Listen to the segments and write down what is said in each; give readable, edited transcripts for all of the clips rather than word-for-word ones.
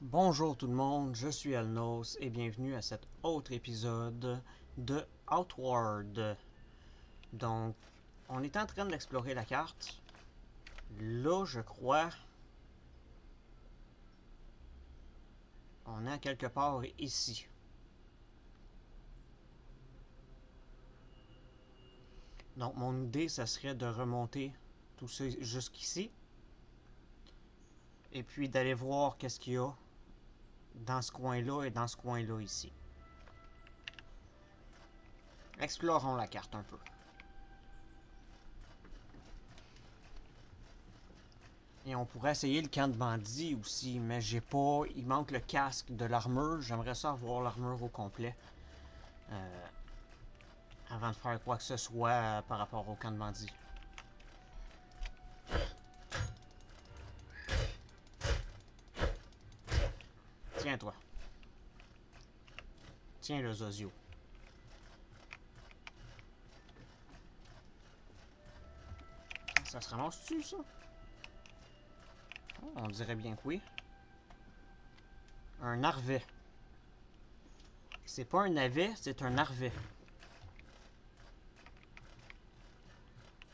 Bonjour tout le monde, je suis Alnos et bienvenue à cet autre épisode de Outward. Donc, on est en train d'explorer la carte. Là, je crois, on est à quelque part ici. Donc, mon idée, ça serait de remonter tout ça jusqu'ici. Et puis d'aller voir qu'est-ce qu'il y a dans ce coin-là et dans ce coin-là ici. Explorons la carte un peu. Et on pourrait essayer le camp de bandits aussi, mais j'ai pas. Il manque le casque de l'armure. J'aimerais ça avoir l'armure au complet. euh, Avant de faire quoi que ce soit par rapport au camp de bandits. Tiens, toi. Tiens, le Zozio. Ça se ramasse-tu, ça? Oh, on dirait bien que oui. Un narvet. C'est pas un navet, c'est un narvet.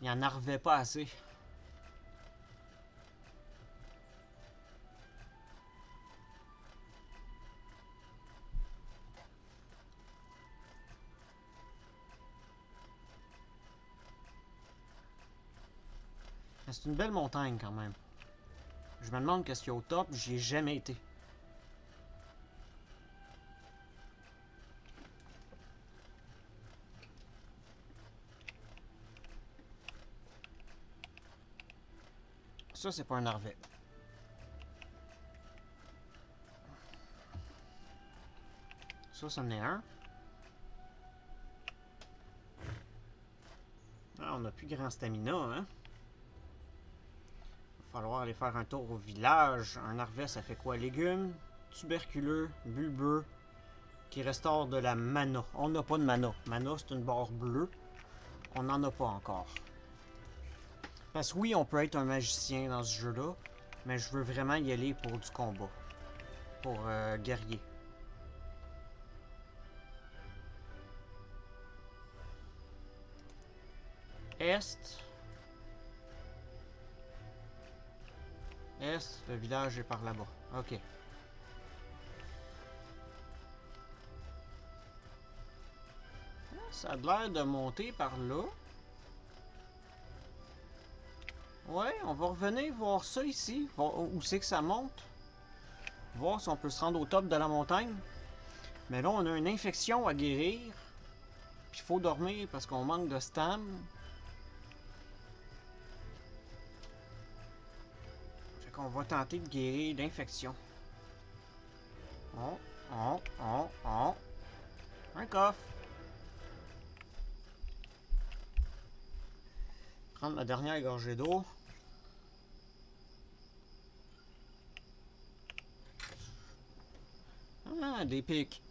Il en narvait pas assez. Mais c'est une belle montagne quand même. Je me demande qu'est-ce qu'il y a au top, j'y ai jamais été. Ça, c'est pas un narvet. Ça, c'en est un. Ah, on a plus grand stamina, hein? Va falloir aller faire un tour au village. Un narvet, ça fait quoi? Légumes, tuberculeux, bulbeux, qui restaure de la mana. On n'a pas de mana. Mana, c'est une barre bleue. On n'en a pas encore. Parce que oui, on peut être un magicien dans ce jeu-là, mais je veux vraiment y aller pour du combat. Pour guerrier. Est. Est, le village est par là-bas. Ok. Ça a l'air de monter par là. Ouais, on va revenir voir ça ici. Voir où c'est que ça monte. Voir si on peut se rendre au top de la montagne. Mais là, on a une infection à guérir. Puis il faut dormir parce qu'on manque de stam. Fait qu'on va tenter de guérir l'infection. Oh, oh, oh, oh. Un coffre. Prendre la dernière gorgée d'eau. Ah, des pics.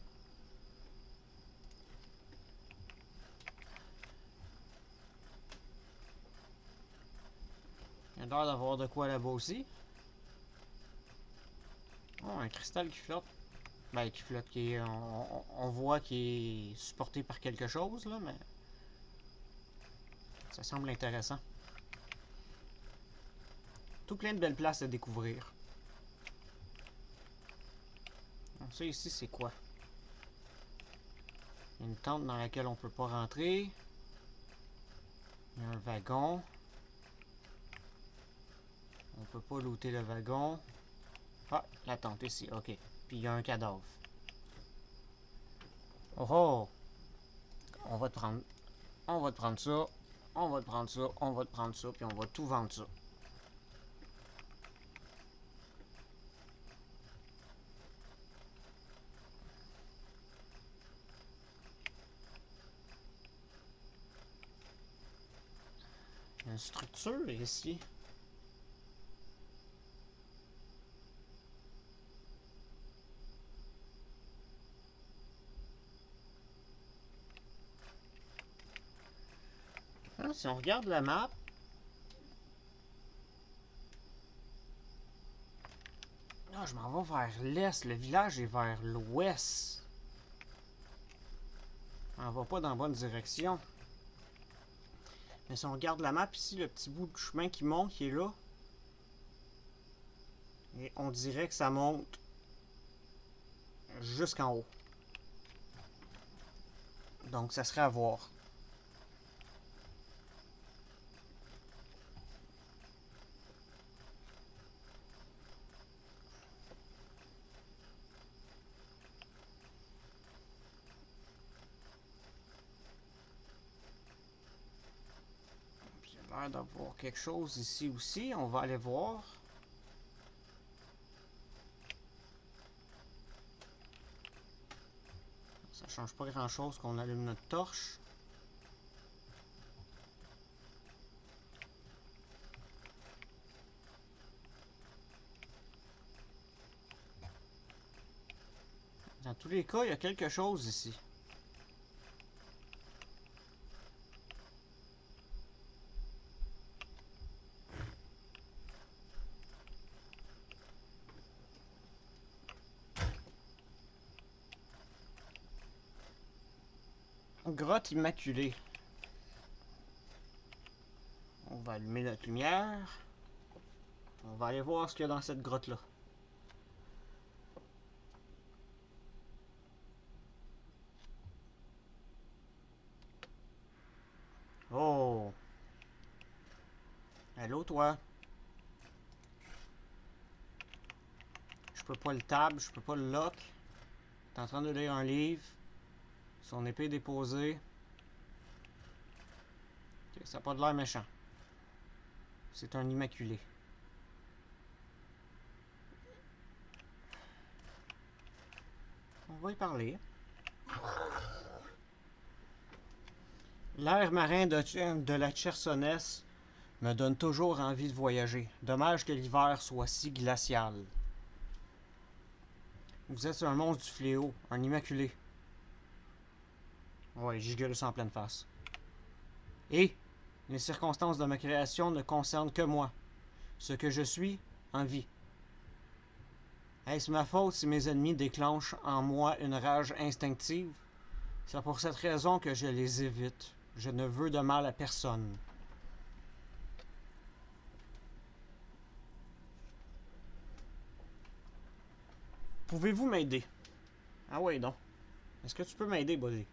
Il y a l'air d'avoir de quoi là-bas aussi. Oh, un cristal qui flotte. Ben, qui flotte, qui est, on voit qu'il est supporté par quelque chose, là, mais ça semble intéressant. Tout plein de belles places à découvrir. Donc ça ici, c'est quoi? Il y a une tente dans laquelle on peut pas rentrer. Il y a un wagon. On peut pas looter le wagon. Ah, la tente ici, ok. Puis il y a un cadavre. Oh oh! On va te prendre. On va te prendre ça. On va te prendre ça. On va te prendre ça. Puis on va tout vendre ça. Il y a une structure ici. Ah, si on regarde la map, ah, je m'en vais vers l'est. Le village est vers l'ouest. On va pas dans la bonne direction. Mais si on regarde la map ici, le petit bout de chemin qui monte, qui est là. Et on dirait que ça monte jusqu'en haut. Donc ça serait à voir. J'ai l'air d'avoir quelque chose ici aussi. On va aller voir. Ça change pas grand chose qu'on allume notre torche. Dans tous les cas, il y a quelque chose ici. Grotte immaculée. On va allumer notre lumière. On va aller voir ce qu'il y a dans cette grotte-là. Oh! Allô, toi? Je peux pas le tab, je peux pas le lock. T'es en train de lire un livre. Son épée déposée. Okay, ça n'a pas de l'air méchant. C'est un immaculé. On va y parler. L'air marin de la Chersonèse me donne toujours envie de voyager. Dommage que l'hiver soit si glacial. Vous êtes un monstre du fléau, un immaculé. Ouais, j'y gueule ça en pleine face. Et les circonstances de ma création ne concernent que moi. Ce que je suis, en vie. Est-ce ma faute si mes ennemis déclenchent en moi une rage instinctive? C'est pour cette raison que je les évite. Je ne veux de mal à personne. Pouvez-vous m'aider? Ah ouais, donc. Est-ce que tu peux m'aider, buddy?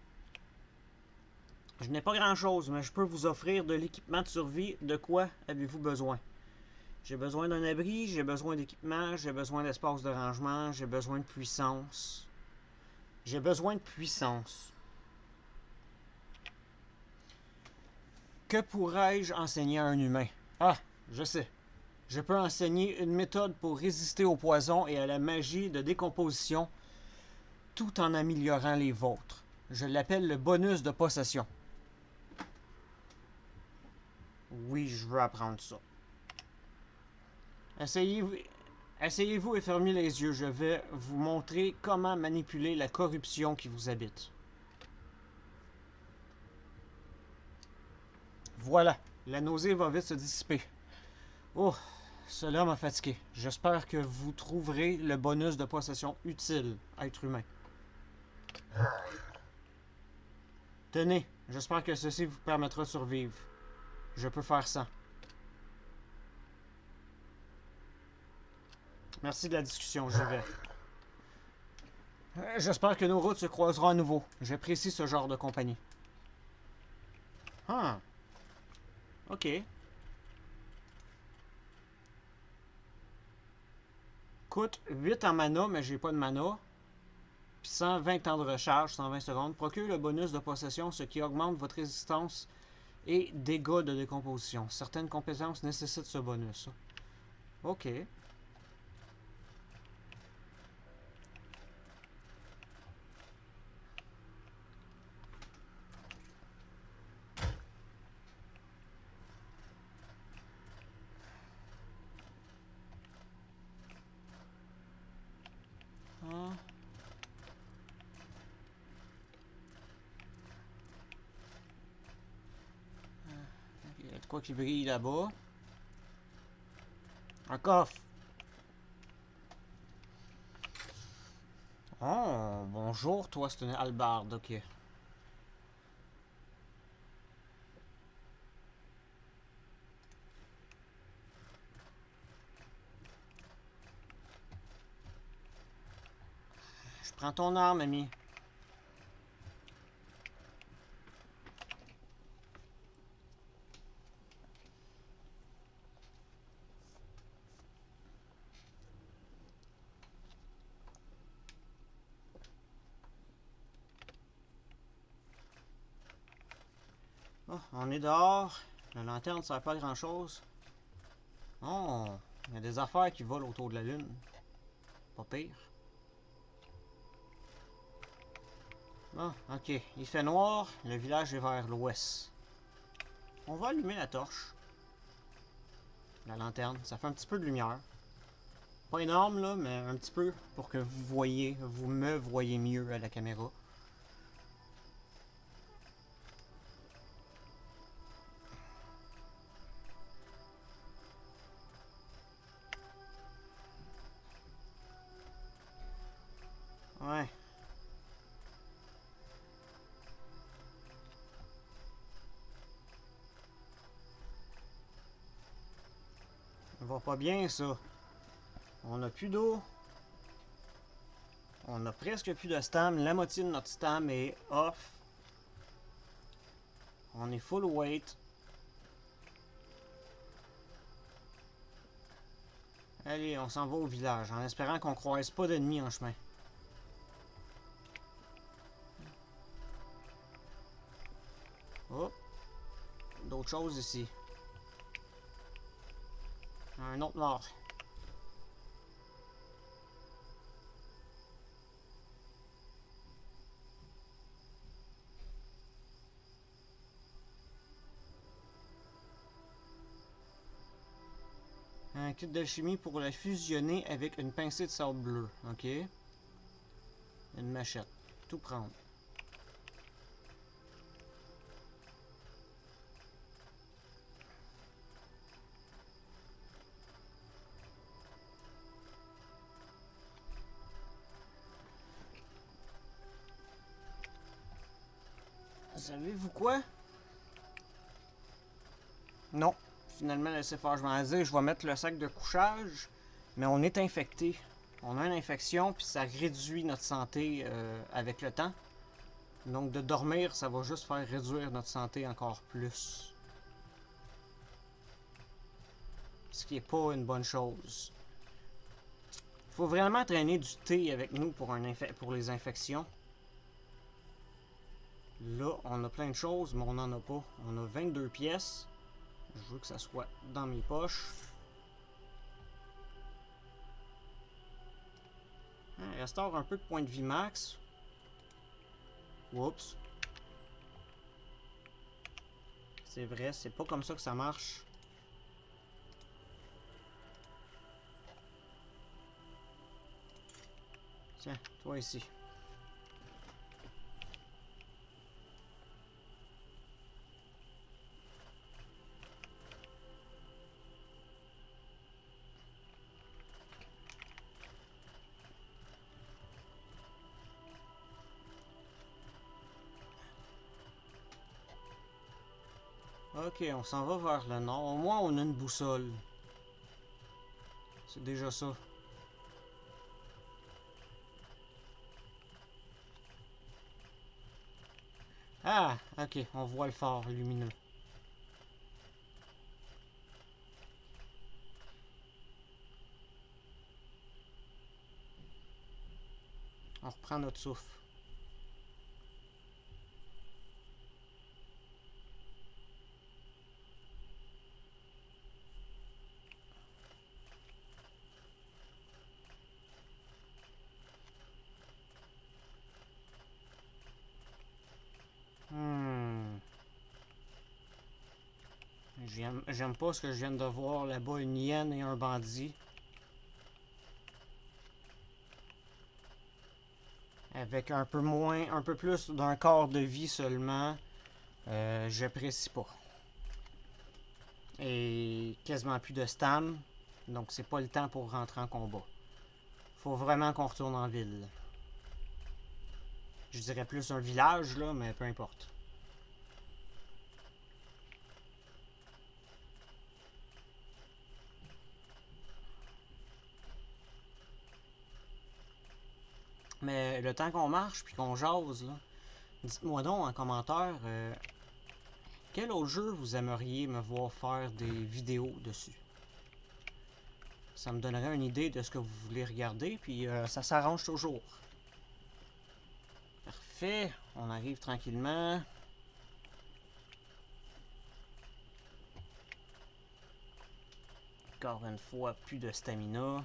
Je n'ai pas grand-chose, mais je peux vous offrir de l'équipement de survie. De quoi avez-vous besoin? J'ai besoin d'un abri, j'ai besoin d'équipement, j'ai besoin d'espace de rangement, j'ai besoin de puissance. J'ai besoin de puissance. Que pourrais-je enseigner à un humain? Ah, je sais. Je peux enseigner une méthode pour résister au poison et à la magie de décomposition tout en améliorant les vôtres. Je l'appelle le bonus de possession. Oui, je veux apprendre ça. Asseyez-vous et fermez les yeux. Je vais vous montrer comment manipuler la corruption qui vous habite. Voilà, la nausée va vite se dissiper. Oh, cela m'a fatigué. J'espère que vous trouverez le bonus de possession utile, être humain. Tenez, j'espère que ceci vous permettra de survivre. Je peux faire ça. Merci de la discussion, j'y vais. J'espère que nos routes se croiseront à nouveau. J'apprécie ce genre de compagnie. Ah. Ok. Coûte 8 en mana, mais j'ai pas de mana. Puis 120 temps de recharge, 120 secondes. Procure le bonus de possession, ce qui augmente votre résistance et dégâts de décomposition. Certaines compétences nécessitent ce bonus. Ok. Ah. Il y a de quoi qui brille là-bas. Un coffre. Oh, bonjour, toi, c'est une hallebarde, ok. Je prends ton arme, ami. Oh, on est dehors. La lanterne ne sert pas à grand chose. Oh, il y a des affaires qui volent autour de la lune. Pas pire. Ah, ok. Il fait noir. Le village est vers l'ouest. On va allumer la torche. La lanterne. Ça fait un petit peu de lumière. Pas énorme, là, mais un petit peu pour que vous me voyez mieux à la caméra. Ouais. Ça va pas bien, ça. On a plus d'eau. On a presque plus de stam. La moitié de notre stam est off. On est full weight. Allez, on s'en va au village, en espérant qu'on croise pas d'ennemis en chemin. Oh, d'autres choses ici. Un autre mort. Un kit d'alchimie pour la fusionner avec une pincée de sable bleu. Ok. Une machette. Tout prendre. Savez-vous quoi? Non. Finalement, laissez faire. Je m'en dire, je vais mettre le sac de couchage. Mais on est infecté. On a une infection, puis ça réduit notre santé avec le temps. Donc de dormir, ça va juste faire réduire notre santé encore plus. Ce qui est pas une bonne chose. Faut vraiment traîner du thé avec nous pour les infections. Là, on a plein de choses, mais on n'en a pas. On a 22 pièces. Je veux que ça soit dans mes poches. Restaure un peu de points de vie max. Oups. C'est vrai, c'est pas comme ça que ça marche. Tiens, toi ici. Ok, on s'en va vers le nord. Au moins, on a une boussole. C'est déjà ça. Ah, ok, on voit le phare lumineux. On reprend notre souffle. Hmm. J'aime pas ce que je viens de voir là-bas, une hyène et un bandit. Avec un peu moins, un peu plus d'un quart de vie seulement. J'apprécie pas. Et quasiment plus de stam. Donc c'est pas le temps pour rentrer en combat. Faut vraiment qu'on retourne en ville. Je dirais plus un village, là, mais peu importe. Mais le temps qu'on marche puis qu'on jase, là, dites-moi donc en commentaire quel autre jeu vous aimeriez me voir faire des vidéos dessus. Ça me donnerait une idée de ce que vous voulez regarder, puis ça s'arrange toujours. Parfait, on arrive tranquillement. Encore une fois, plus de stamina.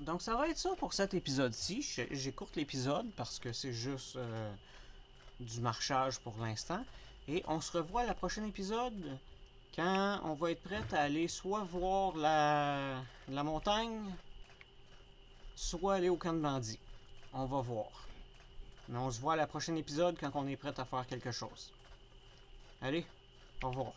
Donc ça va être ça pour cet épisode-ci. J'écourte l'épisode parce que c'est juste du marchage pour l'instant. Et on se revoit à la prochaine épisode quand on va être prêt à aller soit voir la montagne, soit aller au camp de bandits. On va voir. Mais on se voit à la prochaine épisode quand on est prêt à faire quelque chose. Allez, au revoir.